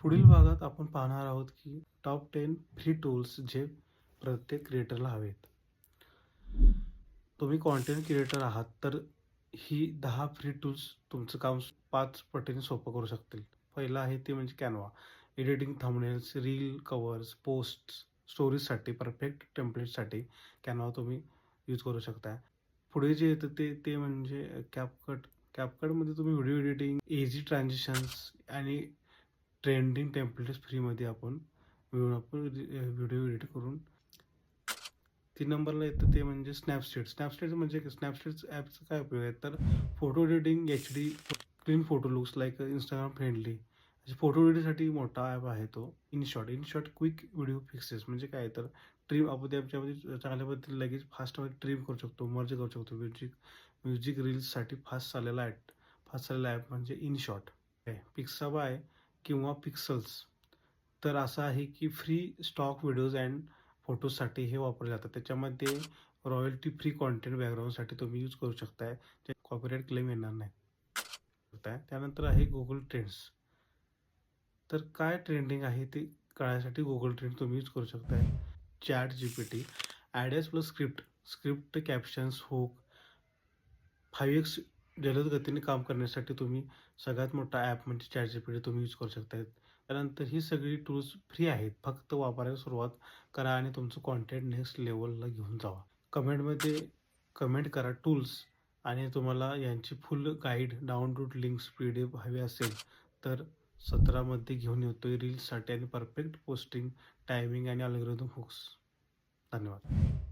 पुढील भागात आपण पाहणार आहोत की टॉप 10 फ्री टूल्स जे प्रत्येक क्रिएटरला हवेत. तुम्ही कंटेंट क्रिएटर आहात तर ही 10 फ्री टूल्स तुमचं काम 5 पटीने सोपं करू शकतील. पहिलं आहे ते म्हणजे Canva. Editing, thumbnails, reel, covers, posts, स्टोरीजसाठी परफेक्ट टेम्पलेटसाठी कॅनव्हा तुम्ही यूज करू शकता. पुढे जे येतं ते म्हणजे कॅपकट. कॅपकटमध्ये तुम्ही व्हिडिओ एडिटिंग, इझी ट्रान्झिशन्स आणि ट्रेंडिंग टेम्पलेट्स फ्रीमध्ये आपण मिळून आपण व्हिडिओ एडिट करून 3 नंबरला येतं ते म्हणजे स्नॅपसीड. स्नॅपसीड म्हणजे स्नॅपसीड ॲपचा काय उपयोग आहे तर photo editing, HD clean photo looks like Instagram friendly. Photo एडिटिंगसाठी मोठा ॲप आहे तो. इनशॉट क्विक व्हिडिओ फिक्सेस म्हणजे काय तर ट्रिम आपण त्याच्यामध्ये चांगल्या पद्धतीने लगेच फास्टमध्ये ट्रिम करू शकतो, मर्ज करू शकतो. म्युझिक रील्ससाठी फास्ट चाललेला ॲप म्हणजे इनशॉट. पिक्साबाय किंवा पिक्सल्स तर असं आहे की फ्री स्टॉक व्हिडिओज अँड फोटोजसाठी हे वापरले जातात. त्याच्यामध्ये रॉयल्टी फ्री कॉन्टेंट बॅकग्राऊंडसाठी तुम्ही यूज करू शकताय. ते कॉपीराईट क्लेम येणार नाही. त्यानंतर आहे गुगल ट्रेंड्स. तर काय ट्रेंडिंग आहे ते कळण्यासाठी गुगल ट्रेंड तुम्ही यूज करू शकताय. Chat GPT, ads plus script captions, hook, 5x जलद गतीने काम करण्यासाठी तुम्ही सगळ्यात मोठा ॲप म्हणजे चॅट GPT तुम्ही यूज करू शकता. त्यानंतर ही सगळी टूल्स फ्री आहेत. फक्त वापरायला सुरुवात करा आणि तुमचं कॉन्टेंट नेक्स्ट लेवलला घेऊन जावा. कमेंटमध्ये कमेंट करा टूल्स आणि तुम्हाला यांची फुल गाईड, डाउनलोड लिंक्स, PDF हवी असेल तर 17 मध्ये घेऊन येतोय रील्ससाठी आणि परफेक्ट पोस्टिंग, टायमिंग आणि अल्गोरिदम हुक्स. धन्यवाद.